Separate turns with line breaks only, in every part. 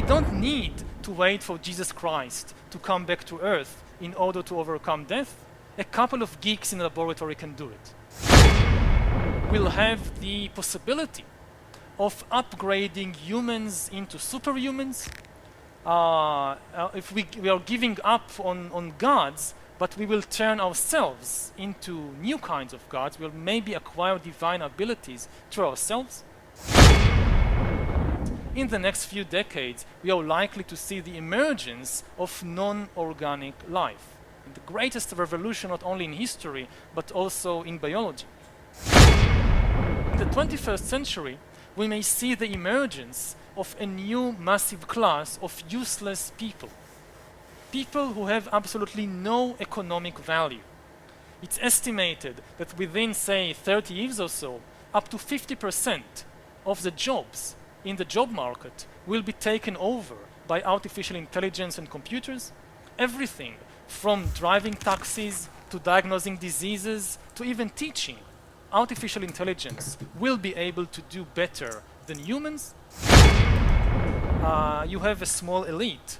don't need to wait for Jesus Christ to come back to earth in order to overcome death. A couple of geeks in a laboratory can do it. We'll have the possibility of upgrading humans into superhumans. If we are giving up on gods, but we will turn ourselves into new kinds of gods. We'll maybe acquire divine abilities through ourselves. In the next few decades, we are likely to see the emergence of non-organic life. The greatest revolution not only in history, but also in biology. In the 21st century, we may see the emergence of a new massive class of useless people. People who have absolutely no economic value. It's estimated that within, say, 30 years or so, up to 50% of the jobs in the job market will be taken over by artificial intelligence and computers. Everything from driving taxis to diagnosing diseases to even teaching. Artificial intelligence will be able to do better than humans. You have a small elite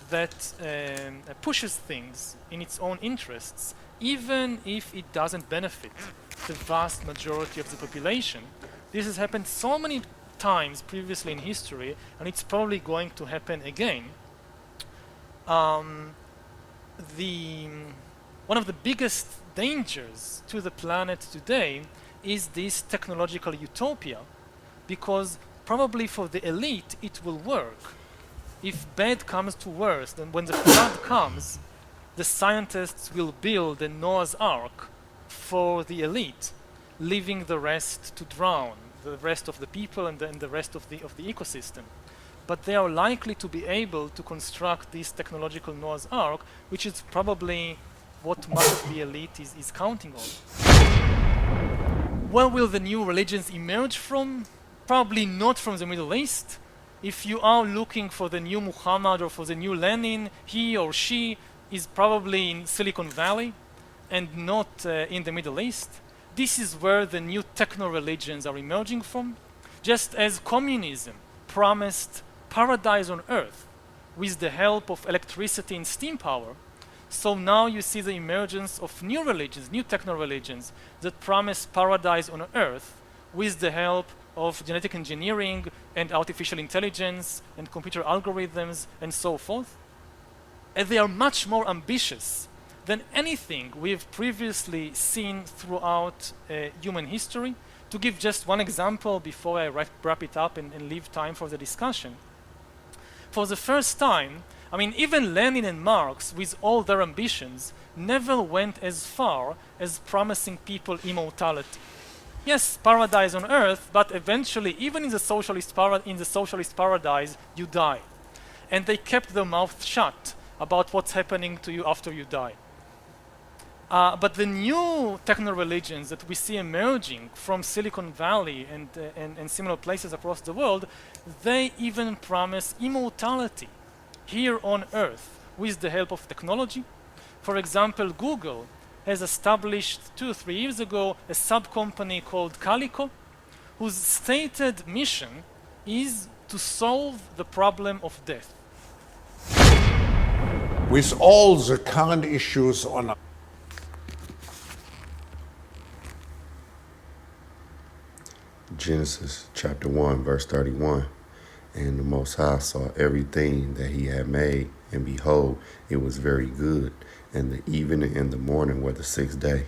that pushes things in its own interests, even if it doesn't benefit the vast majority of the population. This has happened so many times previously in history, and it's probably going to happen again. One of the biggest dangers to the planet today is this technological utopia, because probably for the elite it will work. If bad comes to worse, then when the flood comes, the scientists will build a Noah's Ark for the elite, leaving the rest to drown, the rest of the people and the rest of the ecosystem. But they are likely to be able to construct this technological Noah's Ark, which is probably what much of the elite is counting on. Where will the new religions emerge from? Probably not from the Middle East. If you are looking for the new Muhammad or for the new Lenin, he or she is probably in Silicon Valley and not in the Middle East. This is where the new techno-religions are emerging from. Just as communism promised paradise on earth with the help of electricity and steam power, so now you see the emergence of new religions, new techno-religions that promise paradise on earth with the help of genetic engineering and artificial intelligence and computer algorithms and so forth. And they are much more ambitious than anything we've previously seen throughout human history. To give just one example before I wrap it up and leave time for the discussion. For the first time, I mean, even Lenin and Marx, with all their ambitions, never went as far as promising people immortality. Yes, paradise on earth, but eventually, even in the socialist paradise, you die. And they kept their mouth shut about what's happening to you after you die. But the new techno-religions that we see emerging from Silicon Valley and similar places across the world, they even promise immortality here on Earth with the help of technology. For example, Google has established 2 or 3 years ago a sub-company called Calico, whose stated mission is to solve the problem of death.
With all the current issues on
Genesis chapter 1, verse 31. And the Most High saw everything that he had made, and behold, it was very good. And the evening and the morning were the 6th day.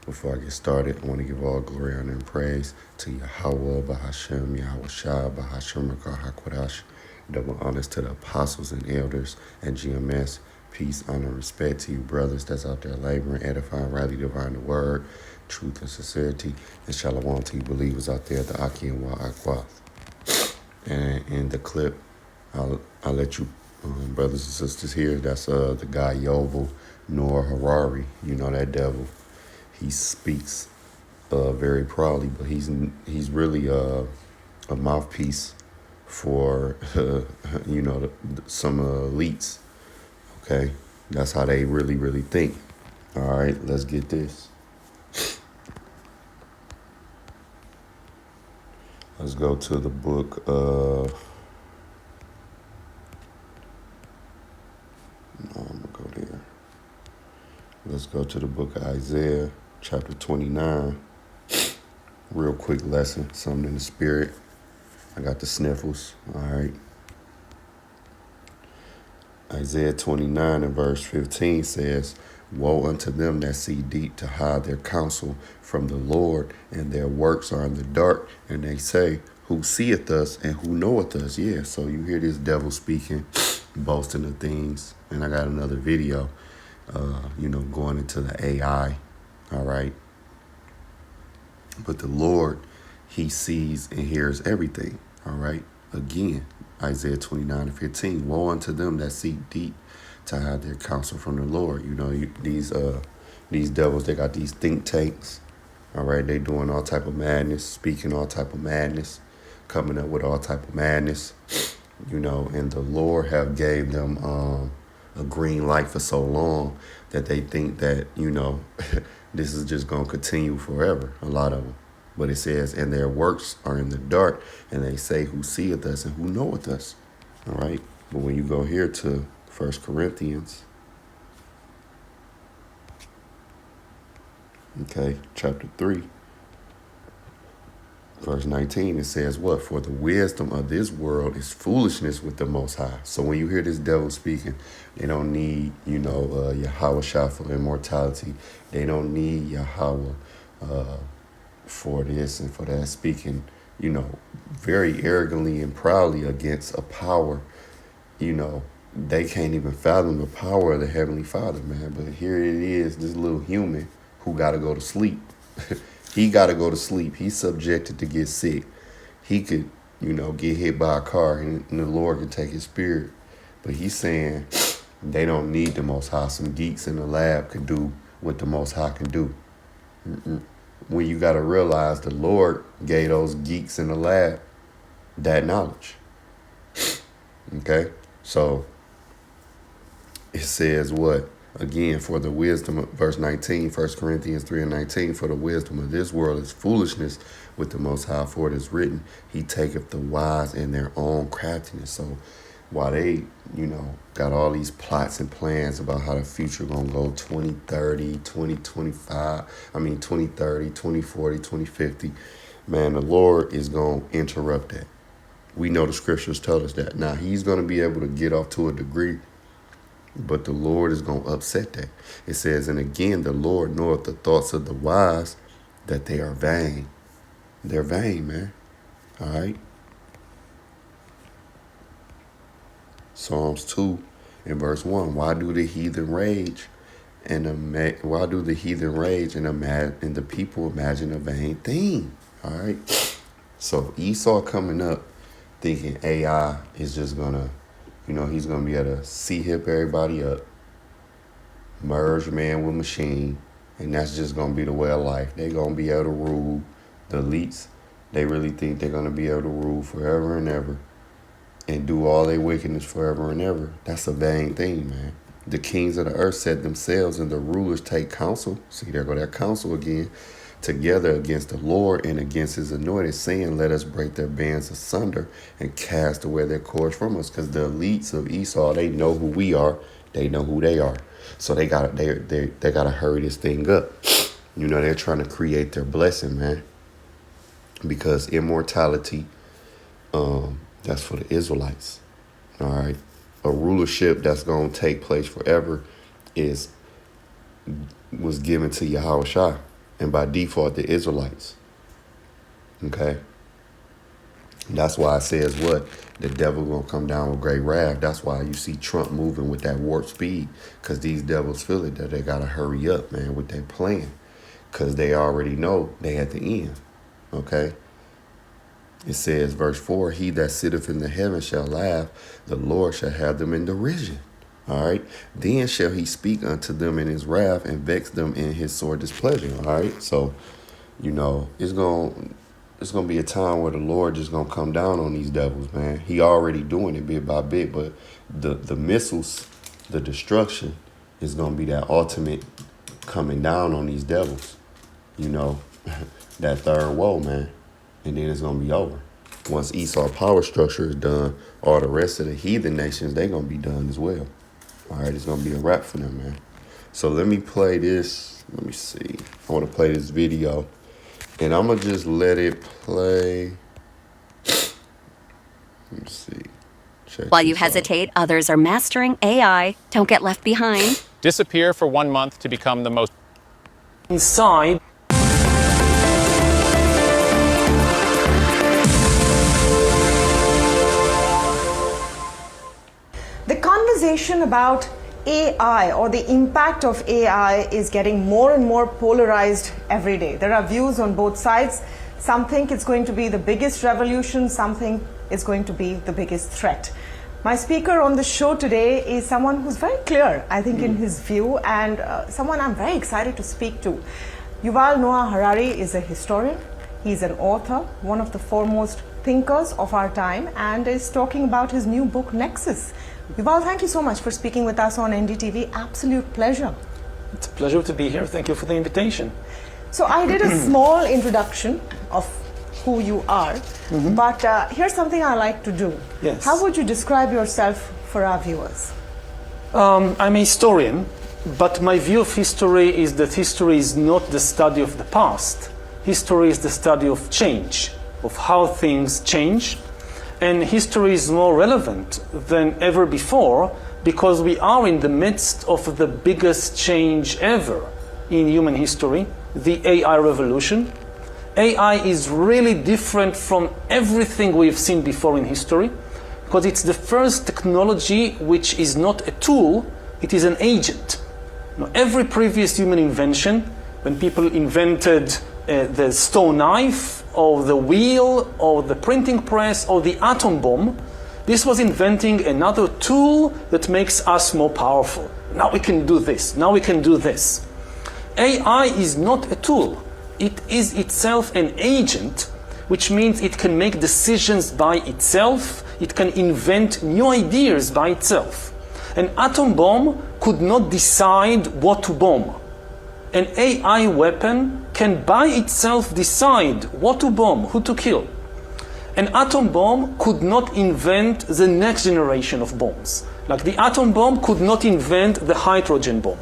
Before I get started, I want to give all glory, honor, and praise to Yahweh, Bahashem, Yahweh Shah, Bahashem, HaKodash. Double honors to the apostles and elders at GMS. Peace, honor, and respect to you brothers that's out there laboring, edifying, rightly dividing the word, truth and sincerity, and shalom to you believers out there at the Aki and Wa Akwath. And in the clip, I'll let you brothers and sisters hear, that's the guy Yovel Noah Harari. You know that devil. He speaks very proudly, but he's really a mouthpiece for some elites. Okay, that's how they really think. All right, let's get this. Let's go to the book of Let's go to the book of Isaiah, chapter 29. Real quick lesson, something in the spirit. I got the sniffles. All right. Isaiah 29 and verse 15 says, "Woe unto them that see deep to hide their counsel from the Lord, and their works are in the dark, and they say, who seeth us and who knoweth us?" Yeah, so you hear this devil speaking, boasting of things. And I got another video, going into the AI. All right. But the Lord, he sees and hears everything. All right. Again, Isaiah 29 and 15. "Woe unto them that seek deep to hide their counsel from the Lord." These devils, they got these think tanks. All right. They doing all type of madness, speaking all type of madness, coming up with all type of madness, and the Lord have gave them a green light for so long that they think that, this is just going to continue forever, a lot of them. But it says, "And their works are in the dark, and they say, who seeth us and who knoweth us?" All right. But when you go here to 1 Corinthians, chapter 3, verse 19, it says what? "For the wisdom of this world is foolishness with the Most High." So when you hear this devil speaking, they don't need, Yahweh Shah for immortality. They don't need Yahweh for this and for that, speaking, very arrogantly and proudly against a power, they can't even fathom the power of the Heavenly Father, man. But here it is, this little human who got to go to sleep. He got to go to sleep. He's subjected to get sick. He could, get hit by a car and the Lord can take his spirit. But he's saying they don't need the Most High. Some geeks in the lab could do what the Most High can do. When you got to realize the Lord gave those geeks in the lab that knowledge. Okay? So it says what? Again, "For the wisdom," of verse 19, 1 Corinthians 3 and 19, "For the wisdom of this world is foolishness with the Most High, for it is written, he taketh the wise in their own craftiness." So while they, got all these plots and plans about how the future going to go 2030, 2025, 2030, 2040, 2050, man, the Lord is going to interrupt that. We know the scriptures tell us that. Now, he's going to be able to get off to a degree, but the Lord is going to upset that. It says, "And again, the Lord knoweth the thoughts of the wise, that they are vain." They're vain, man. All right. Psalms 2 and verse 1. "Why do the heathen rage and the people imagine a vain thing?" All right. So Esau coming up thinking AI is just going to, he's going to be able to hip everybody up, merge man with machine, and that's just going to be the way of life. They're going to be able to rule. The elites, they really think they're going to be able to rule forever and ever and do all their wickedness forever and ever. That's a vain thing, man. "The kings of the earth set themselves, and the rulers take counsel." See, there go that counsel again. "Together against the Lord and against his anointed, saying, let us break their bands asunder and cast away their cords from us." Because the elites of Esau, they know who we are. They know who they are. So they gotta hurry this thing up. They're trying to create their blessing, man. Because immortality, that's for the Israelites. All right. A rulership that's going to take place forever was given to Yahweh Shah, and by default, the Israelites. Okay. That's why it says what? The devil going to come down with great wrath. That's why you see Trump moving with that warp speed, because these devils feel it, that they got to hurry up, man, with their plan, because they already know they at the end. Okay. It says, verse 4, "He that sitteth in the heavens shall laugh, the Lord shall have them in derision." All right. "Then shall he speak unto them in his wrath and vex them in his sore displeasure." All right. So, it's going to be a time where the Lord just going to come down on these devils, man. He already doing it bit by bit, but the missiles, the destruction is going to be that ultimate coming down on these devils, that third woe, man. And then it's going to be over. Once Esau power structure is done, all the rest of the heathen nations, they're going to be done as well. All right, it's going to be a wrap for them, man. So let me play this. Let me see. I want to play this video. And I'm going to just let it play. Let me see. Check
While you
this out.
hesitate, others are mastering AI. Don't get left behind.
Disappear for 1 month to become the most
Inside,
The conversation about AI or the impact of AI is getting more and more polarized every day. There are views on both sides. Some think it's going to be the biggest revolution, some think it's going to be the biggest threat. My speaker on the show today is someone who's very clear, I think, in his view, and someone I'm very excited to speak to. Yuval Noah Harari is a historian. He's an author, one of the foremost thinkers of our time, and is talking about his new book, Nexus. Yuval, thank you so much for speaking with us on NDTV. Absolute pleasure.
it's a pleasure to be here. Thank you for the invitation.
So I did a small introduction of who you are, but here's something I like to do.
Yes.
How would you describe yourself for our viewers?
I'm a historian, but my view of history is that history is not the study of the past. History is the study of change, of how things change. And history is more relevant than ever before because we are in the midst of the biggest change ever in human history, the AI revolution. AI is really different from everything we've seen before in history because it's the first technology which is not a tool, it is an agent. Now, every previous human invention, when people invented the stone knife or the wheel or the printing press or the atom bomb, this was inventing another tool that makes us more powerful. Now we can do this, now we can do this. AI is not a tool. It is itself an agent, which means it can make decisions by itself, it can invent new ideas by itself. An atom bomb could not decide what to bomb. An AI weapon can by itself decide what to bomb, who to kill. An atom bomb could not invent the next generation of bombs. Like the atom bomb could not invent the hydrogen bomb.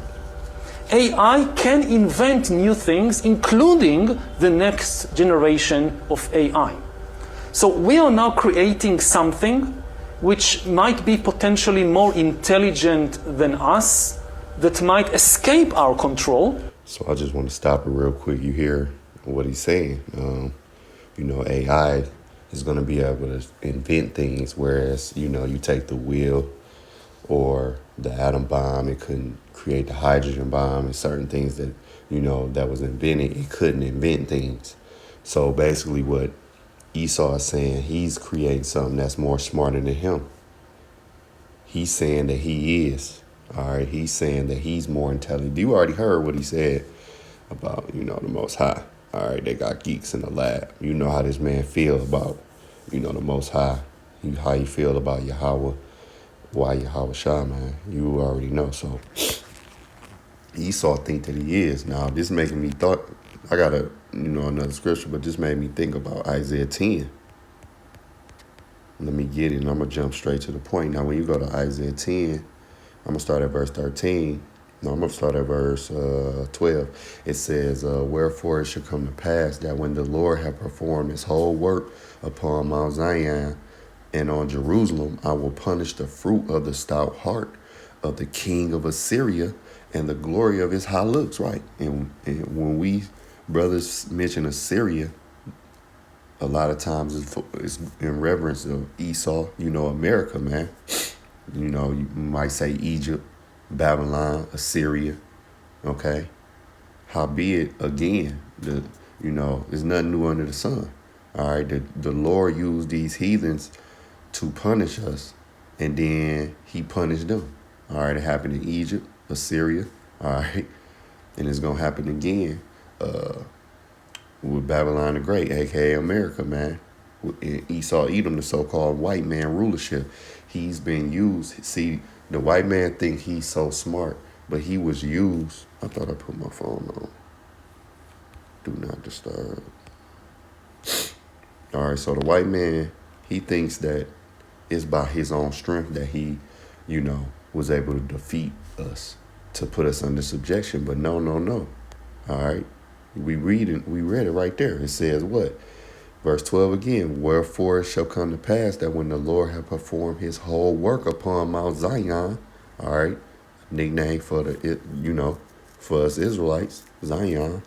AI can invent new things, including the next generation of AI. So we are now creating something which might be potentially more intelligent than us, that might escape our control.
So I just want to stop it real quick. You hear what he's saying. AI is going to be able to invent things, whereas, you take the wheel or the atom bomb, it couldn't create the hydrogen bomb, and certain things that, that was invented, it couldn't invent things. So basically what Esau is saying, he's creating something that's more smarter than him. He's saying that he is. All right, he's saying that he's more intelligent. You already heard what he said about, the Most High. All right, they got geeks in the lab. You know how this man feel about, the Most High. How you feel about Yahweh. Why Yahweh Shah, man? You already know. So Esau think that he is. Now, this making me thought, I got another scripture, but this made me think about Isaiah 10. Let me get it, and I'm going to jump straight to the point. Now, when you go to Isaiah 10, I'm going to start at verse 13. No, I'm going to start at verse 12. It says, wherefore it shall come to pass that when the Lord hath performed his whole work upon Mount Zion and on Jerusalem, I will punish the fruit of the stout heart of the king of Assyria and the glory of his high looks, right? And when we brothers mention Assyria, a lot of times it's in reverence of Esau, America, man. You might say Egypt, Babylon, Assyria, okay? Howbeit, again, there's nothing new under the sun, all right? The Lord used these heathens to punish us, and then he punished them, all right? It happened in Egypt, Assyria, all right? And it's going to happen again with Babylon the Great, a.k.a. America, man. Esau, Edom, the so-called white man rulership. He's been used. See, the white man think he's so smart, but he was used. I thought I put my phone on. Do not disturb. All right, so the white man, he thinks that it's by his own strength that he, was able to defeat us. to put us under subjection. But no, no, no. All right. We read it right there. It says what? Verse 12 again, wherefore it shall come to pass that when the Lord hath performed his whole work upon Mount Zion, all right, nickname for for us Israelites, Zion,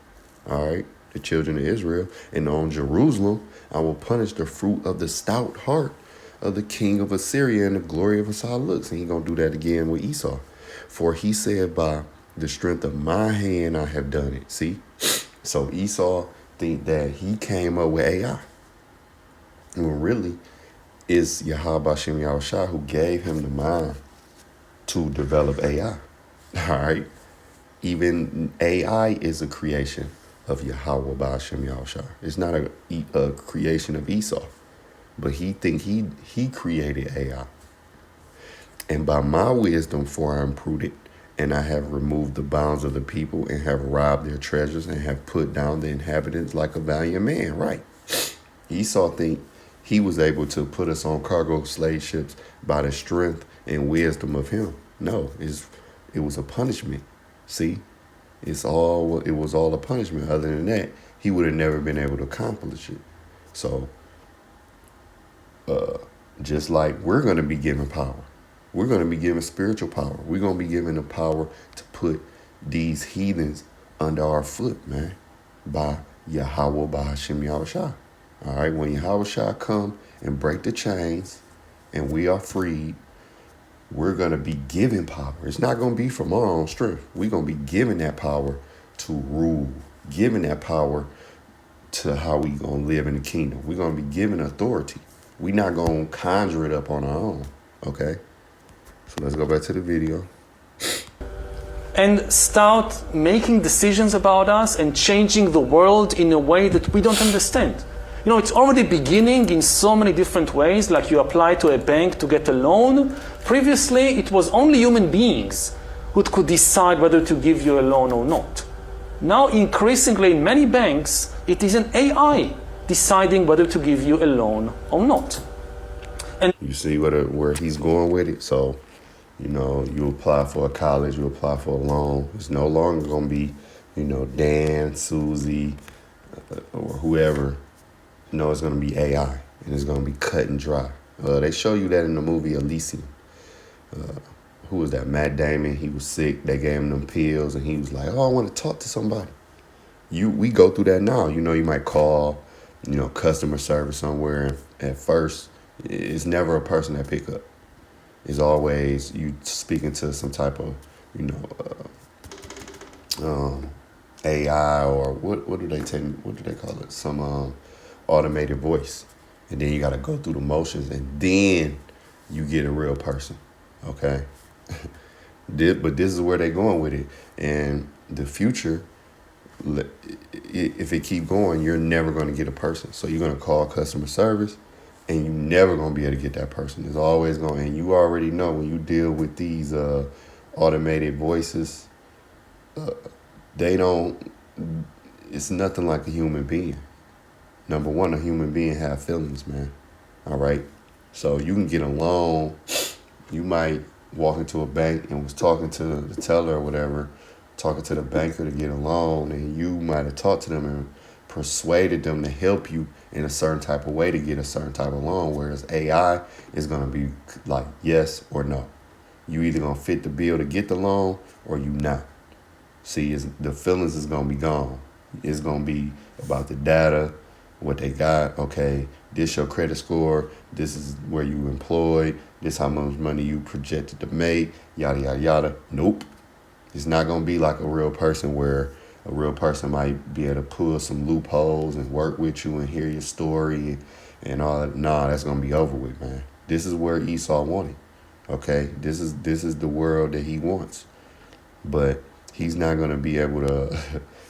all right, the children of Israel, and on Jerusalem, I will punish the fruit of the stout heart of the king of Assyria and the glory of his high looks. And he's going to do that again with Esau. For he said, by the strength of my hand I have done it. See? So Esau think that he came up with AI. When really, it's Yahweh Shem Yahushua who gave him the mind to develop AI. All right? Even AI is a creation of Yahweh Ba'ashem Yahushua. It's not a creation of Esau. But he think he created AI. And by my wisdom, for I am prudent, and I have removed the bounds of the people, and have robbed their treasures, and have put down the inhabitants like a valiant man. Right. Esau think he was able to put us on cargo slave ships by the strength and wisdom of him. No, it was a punishment. See, it was all a punishment. Other than that, he would have never been able to accomplish it. So, just like we're going to be given power, we're going to be given spiritual power. We're going to be given the power to put these heathens under our foot, man, by Yahweh, by Hashem Yahushua. All right, when Yahushua come and break the chains and we are freed, we're going to be given power. It's not going to be from our own strength. We're going to be given that power to rule, given that power to how we going to live in the kingdom. We're going to be given authority. We're not going to conjure it up on our own, okay? So let's go back to the video.
And start making decisions about us and changing the world in a way that we don't understand. You know, it's already beginning in so many different ways, like you apply to a bank to get a loan. Previously, it was only human beings who could decide whether to give you a loan or not. Now, increasingly, in many banks, it is an AI deciding whether to give you a loan or not. And
you see where he's going with it? So, you know, you apply for a college, you apply for a loan. It's no longer going to be, you know, Dan, Susie, or whoever. No, it's going to be AI, and it's going to be cut and dry. They show you that in the movie Elysium. Who was that? Matt Damon. He was sick. They gave him them pills, and he was like, oh, I want to talk to somebody. We go through that now. You know, you might call, you know, customer service somewhere. And at first, it's never a person that pick up. It's always you speaking to some type of, you know, AI or what do they call it? Some automated voice. And then you got to go through the motions, and then you get a real person. Okay. But this is where they're going with it. And the future, if it keep going, you're never going to get a person. So you're going to call customer service, and you're never going to be able to get that person. It's always going, and you already know when you deal with these automated voices, it's nothing like a human being. Number one, a human being have feelings, man. All right. So you can get a loan. You might walk into a bank and was talking to the teller or whatever, talking to the banker to get a loan, and you might have talked to them and persuaded them to help you in a certain type of way to get a certain type of loan, whereas AI is going to be like yes or no. You either going to fit the bill to get the loan or you not. See, the feelings is going to be gone. It's going to be about the data, what they got. Okay, this your credit score. This is where you employed. This how much money you projected to make. Yada, yada, yada. Nope. It's not going to be like a real person where a real person might be able to pull some loopholes and work with you and hear your story and all that. Nah, that's going to be over with, man. This is where Esau wanted. Okay, this is the world that he wants. But he's not going to be able to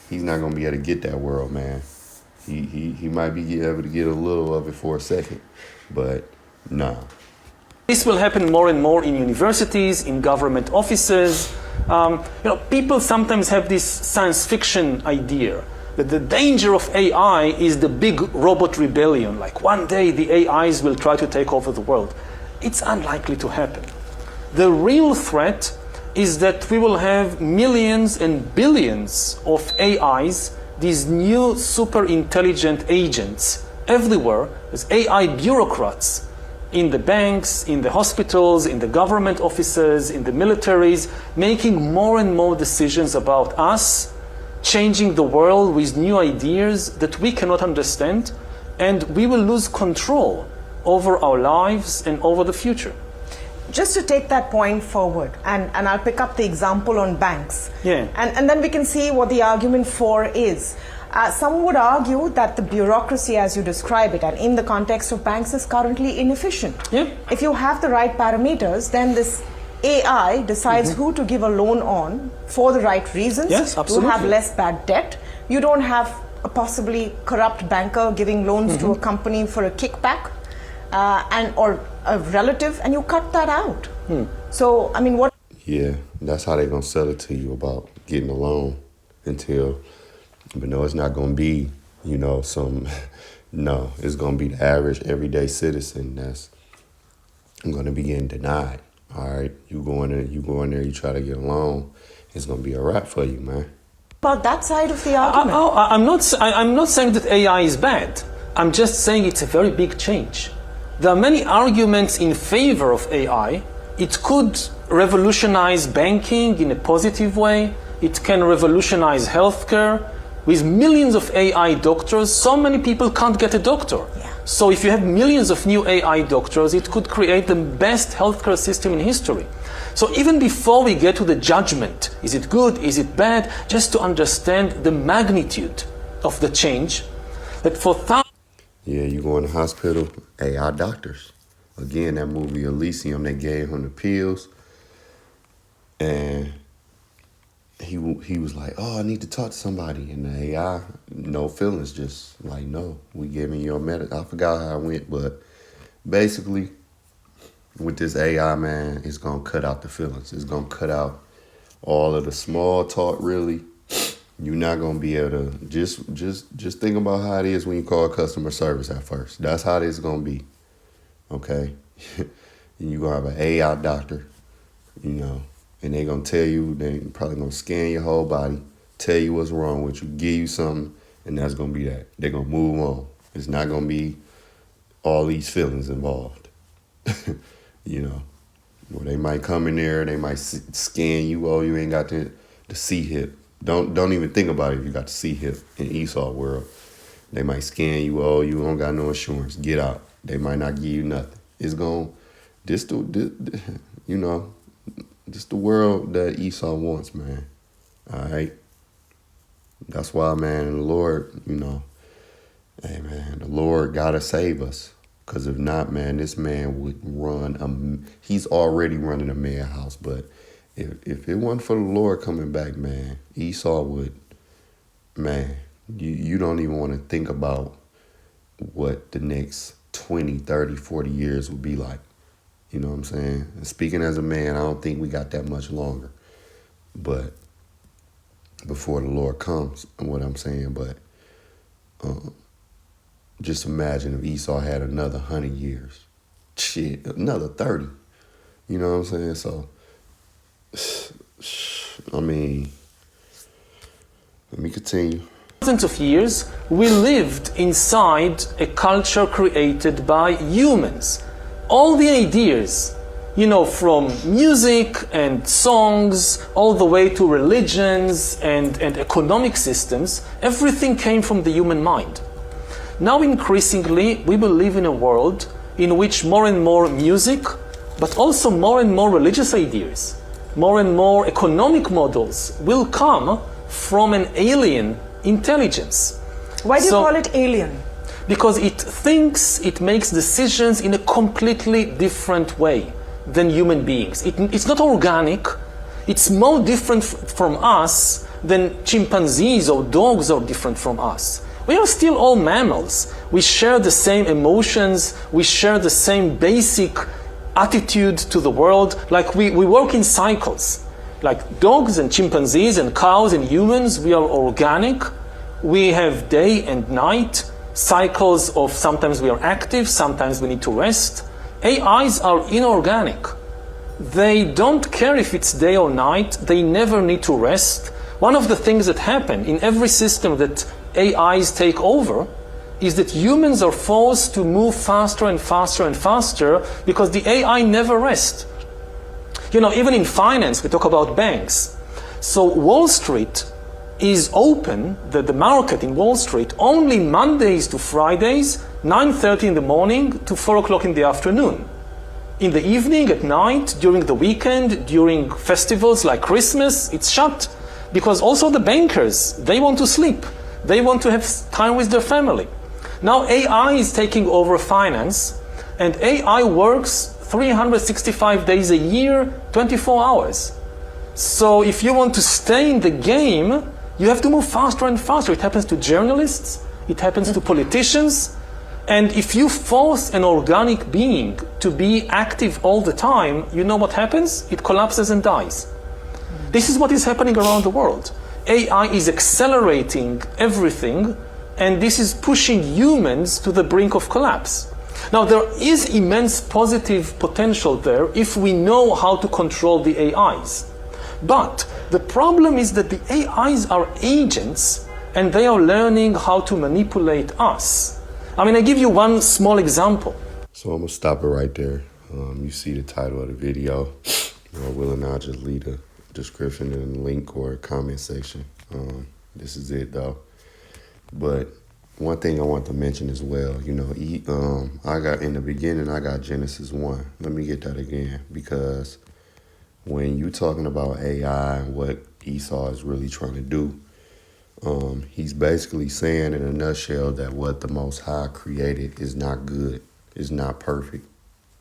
he's not going to be able to get that world, man. He might be able to get a little of it for a second, but nah.
This will happen more and more in universities, in government offices. People sometimes have this science fiction idea that the danger of AI is the big robot rebellion. Like one day the AIs will try to take over the world. It's unlikely to happen. The real threat is that we will have millions and billions of AIs, these new super intelligent agents everywhere, as AI bureaucrats in the banks, in the hospitals, in the government offices, in the militaries, making more and more decisions about us, changing the world with new ideas that we cannot understand, and we will lose control over our lives and over the future.
Just to take that point forward, and I'll pick up the example on banks.
Yeah.
And then we can see what the argument for is. Some would argue that the bureaucracy, as you describe it, and in the context of banks, is currently inefficient.
Yeah.
If you have the right parameters, then this AI decides who to give a loan on for the right reasons.
Yes, absolutely.
You have less bad debt. You don't have a possibly corrupt banker giving loans to a company for a kickback. Or a relative, and you cut that out. So, I mean, what?
Yeah, that's how they're going to sell it to you about getting a loan but no, it's not going to be, no, it's going to be the average everyday citizen that's going to be getting denied. All right, you go in there, you try to get a loan, it's going to be a wrap for you, man.
About that side of the argument?
I'm not saying that AI is bad. I'm just saying it's a very big change. There are many arguments in favor of AI. It could revolutionize banking in a positive way. It can revolutionize healthcare. With millions of AI doctors, so many people can't get a doctor.
Yeah.
So if you have millions of new AI doctors, it could create the best healthcare system in history. So even before we get to the judgment, is it good, is it bad, just to understand the magnitude of the change, that for
Yeah, you go in the hospital, AI doctors. Again, that movie Elysium, they gave him the pills, and he was like, oh, I need to talk to somebody. And the AI, no feelings, just like, no, we giving you a medicine. I forgot how it went, but basically, with this AI, man, it's going to cut out the feelings. It's going to cut out all of the small talk, really. You're not going to be able to just think about how it is when you call customer service at first. That's how this is going to be, okay? And you're going to have an AI doctor, and they're going to tell you, they're probably going to scan your whole body, tell you what's wrong with you, give you something, and that's going to be that. They're going to move on. It's not going to be all these feelings involved, Or they might come in there, they might scan you, oh, you ain't got the C-hip. Don't even think about it if you got the C-hip in Esau world. They might scan you, oh, you don't got no insurance, get out. They might not give you nothing. It's going, this the world that Esau wants, man. All right? That's why, man, the Lord, hey, man, the Lord got to save us. Because if not, man, this man would he's already running a madhouse. But if it wasn't for the Lord coming back, man, Esau would, man, you don't even want to think about what the next 20, 30, 40 years would be like. You know what I'm saying? And speaking as a man, I don't think we got that much longer. But before the Lord comes, what I'm saying, but just imagine if Esau had another 100 years. Shit, another 30. You know what I'm saying? So, I mean, let me continue.
Thousands of years, we lived inside a culture created by humans. All the ideas, from music and songs, all the way to religions and economic systems, everything came from the human mind. Now increasingly, we will live in a world in which more and more music, but also more and more religious ideas, more and more economic models will come from an alien intelligence.
Why do you call it alien?
Because it thinks, it makes decisions in a completely different way than human beings. It's not organic. It's more different from us than chimpanzees or dogs are different from us. We are still all mammals. We share the same emotions. We share the same basic attitude to the world. Like we work in cycles. Like dogs and chimpanzees and cows and humans, we are organic. We have day and night cycles of sometimes we are active, sometimes we need to rest. AIs are inorganic.
They don't care if it's day or night. They never need to rest. One of the things that happen in every system that AIs take over is that humans are forced to move faster and faster and faster because the AI never rests. You know, even in finance, we talk about banks. So Wall Street is open, the market in Wall Street, only Mondays to Fridays, 9:30 in the morning to 4 o'clock in the afternoon. In the evening, at night, during the weekend, during festivals like Christmas, it's shut. Because also the bankers, they want to sleep. They want to have time with their family. Now AI is taking over finance, and AI works 365 days a year, 24 hours. So if you want to stay in the game, you have to move faster and faster. It happens to journalists, it happens to politicians, and if you force an organic being to be active all the time, you know what happens? It collapses and dies. This is what is happening around the world. AI is accelerating everything, and this is pushing humans to the brink of collapse. Now, there is immense positive potential there if we know how to control the AIs. But the problem is that the AIs are agents, and they are learning how to manipulate us. I mean, I give you one small example.
So I'm going to stop it right there. You see the title of the video. Will and I'll just leave a description and link or comment section. This is it, though. But one thing I want to mention as well, you know, I got in the beginning, I got Genesis 1. Let me get that again, because when you're talking about AI and what Esau is really trying to do, he's basically saying in a nutshell that what the Most High created is not good, is not perfect.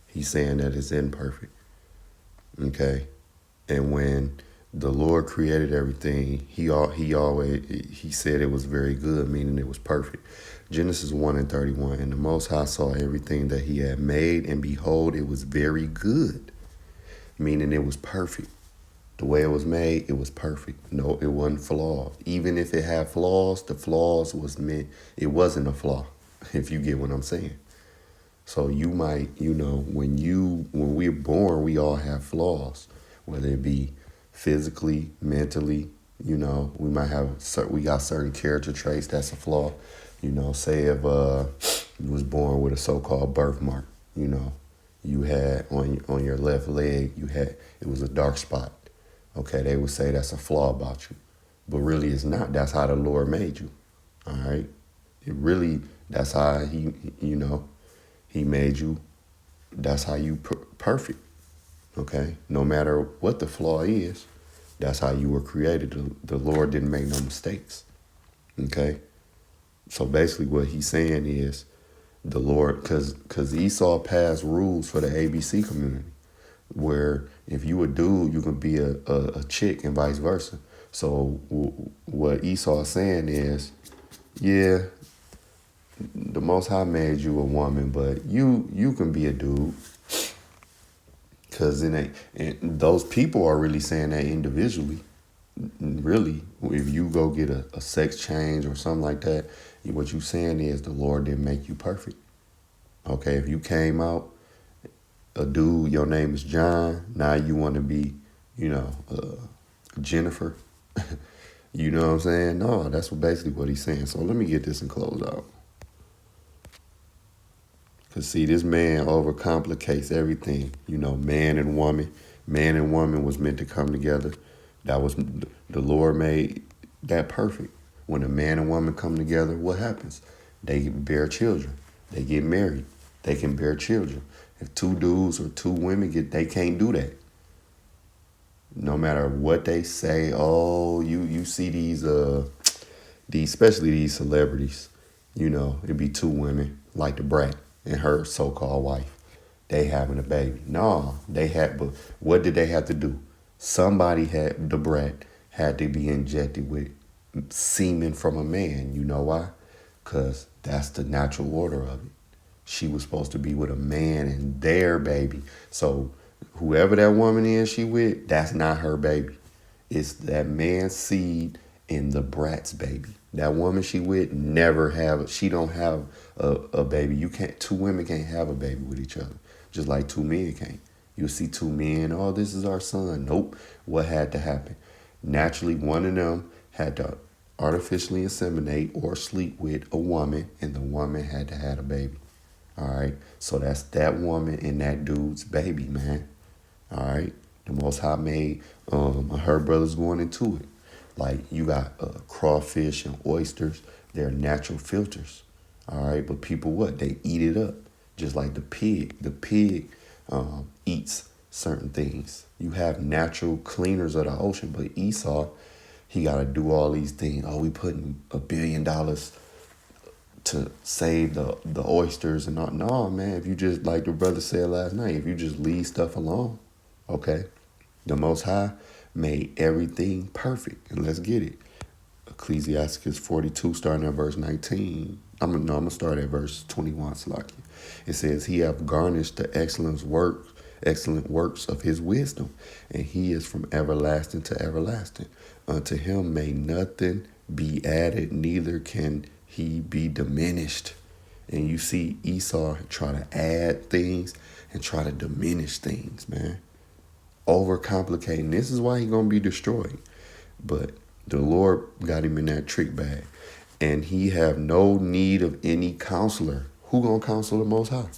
He's saying that it's imperfect. Okay? And when the Lord created everything, he said it was very good, meaning it was perfect. Genesis 1:31, and the Most High saw everything that he had made, and behold, it was very good, meaning it was perfect. The way it was made, it was perfect. No, it wasn't flawed. Even if it had flaws, the flaws was meant, it wasn't a flaw, if you get what I'm saying. So you might, you know, when we're born, we all have flaws, whether it be physically, mentally, you know, we got certain character traits, that's a flaw. You know, say if you was born with a so-called birthmark, you know, you had on your left leg, it was a dark spot. Okay, they would say that's a flaw about you, but really it's not. That's how the Lord made you. All right, that's how he made you. That's how you perfect. Okay, no matter what the flaw is, that's how you were created. The Lord didn't make no mistakes. Okay, so basically what he's saying is the Lord, because Esau passed rules for the ABC community, where if you a dude, you can be a chick and vice versa. So what Esau is saying is, yeah, the Most High made you a woman, but you can be a dude. Because those people are really saying that individually. Really, if you go get a sex change or something like that, what you're saying is the Lord didn't make you perfect. Okay, if you came out a dude, your name is John, now you want to be, you know, Jennifer. You know what I'm saying? No, that's basically what he's saying. So let me get this and close out. Because, see, this man overcomplicates everything. You know, man and woman. Man and woman was meant to come together. That was, the Lord made that perfect. When a man and woman come together, what happens? They bear children. They get married. They can bear children. If two dudes or two women they can't do that. No matter what they say, oh, you see these, especially these celebrities, you know, it'd be two women like the brat and her so-called wife. They having a baby. No, but what did they have to do? The brat had to be injected with semen from a man. You know why? Because that's the natural order of it. She was supposed to be with a man and their baby. So whoever that woman is she with, that's not her baby. It's that man's seed in the brat's baby. That woman she with she don't have a baby. Two women can't have a baby with each other, just like two men can't. You'll see two men, oh, this is our son. Nope. What had to happen? Naturally, one of them had to artificially inseminate or sleep with a woman, and the woman had to have a baby. All right. So that's that woman and that dude's baby, man. All right. The Most High made her brothers going into it. Like you got crawfish and oysters. They're natural filters. All right. But people, what? They eat it up. Just like the pig. The pig eats certain things. You have natural cleaners of the ocean. But Esau, he got to do all these things. Oh, we putting $1 billion to save the oysters and all. No, man, if you just, like the brother said last night, if you just leave stuff alone, okay? The Most High made everything perfect. And let's get it. Ecclesiasticus 42, starting at verse 19. I'm gonna start at verse 21, Salakia. It says, he have garnished the excellent works of his wisdom, and he is from everlasting to everlasting. Unto him may nothing be added, neither can he be diminished. And you see Esau try to add things and try to diminish things, man. Overcomplicating. This is why he's going to be destroyed. But the Lord got him in that trick bag. And he have no need of any counselor. Who going to counsel the Most High?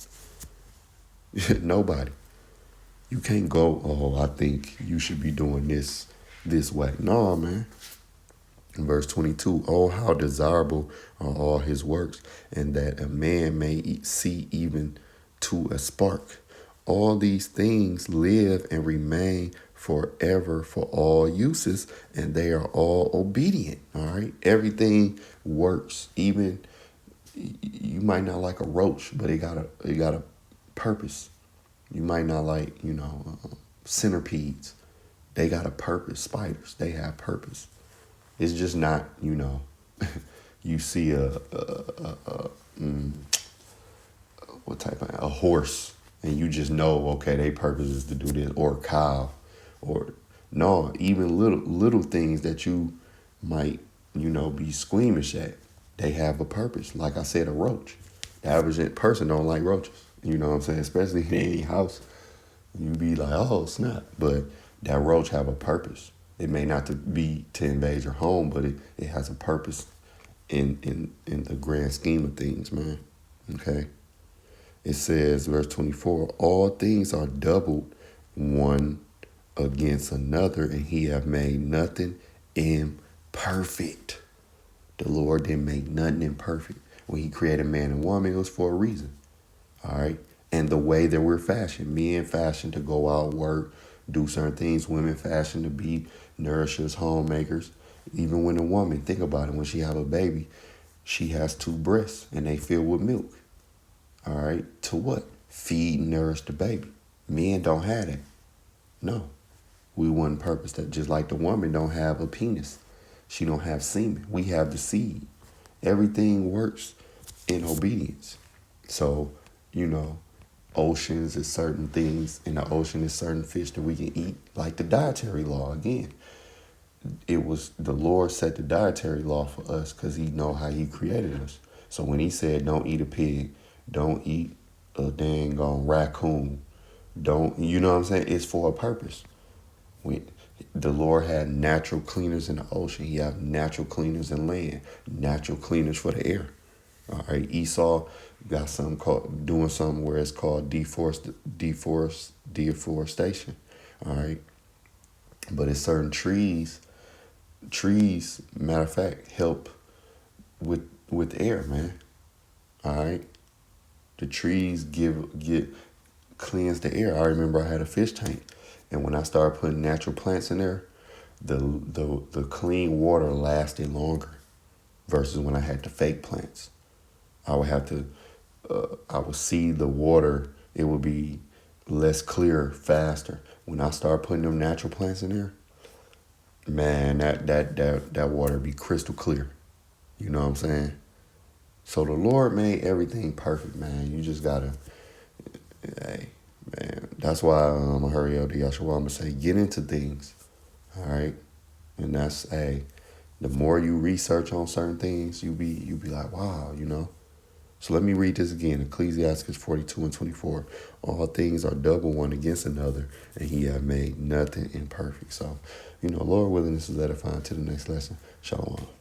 Nobody. You can't go, oh, I think you should be doing this way. No, man. In verse 22, oh, how desirable are all his works, and that a man may see even to a spark. All these things live and remain forever for all uses, and they are all obedient. All right. Everything works. Even you might not like a roach, but it got a purpose. You might not like, centipedes. They got a purpose. Spiders, they have purpose. It's just not, you see a horse, and you just know, okay, their purpose is to do this, or a cow, or no, even little things that you might, be squeamish at. They have a purpose. Like I said, a roach. The average person don't like roaches. You know what I'm saying? Especially in any house. You be like, oh, snap. But that roach have a purpose. It may not be to invade your home, but it has a purpose in the grand scheme of things, man. Okay? It says, verse 24, all things are doubled one against another, and he have made nothing imperfect. The Lord didn't make nothing imperfect. When he created man and woman, it was for a reason. All right? And the way that we're fashioned, men fashioned to go out, work, do certain things, women fashioned to be nourishers, homemakers. Even when a woman, think about it, when she have a baby, she has 2 breasts and they fill with milk. All right? To what? Feed and nourish the baby. Men don't have that. No. We wouldn't purpose that. Just like the woman don't have a penis. She don't have semen. We have the seed. Everything works in obedience. So, oceans is certain things. In the ocean is certain fish that we can eat. Like the dietary law, again. It was the Lord set the dietary law for us because he know how he created us. So when he said, don't eat a pig, don't eat a dang raccoon, don't, you know what I'm saying? It's for a purpose. The Lord had natural cleaners in the ocean. He had natural cleaners in land, natural cleaners for the air. All right. Esau got doing something where it's called deforestation. All right. But it's certain trees, matter of fact, help with air, man. All right. The trees cleanse the air. I remember I had a fish tank, and when I started putting natural plants in there, the clean water lasted longer versus when I had the fake plants. I would see the water, it would be less clear faster. When I started putting them natural plants in there, man, that water be crystal clear. You know what I'm saying? So the Lord made everything perfect, man. You just gotta, hey, man. That's why I'm gonna hurry up to Yahshua. I'm gonna say, get into things, all right? And that's, hey, the more you research on certain things, you be like, wow, So let me read this again. Ecclesiastes 42:24. All things are double one against another, and he hath made nothing imperfect. So, Lord willing, this is edifying to the next lesson. Shalom.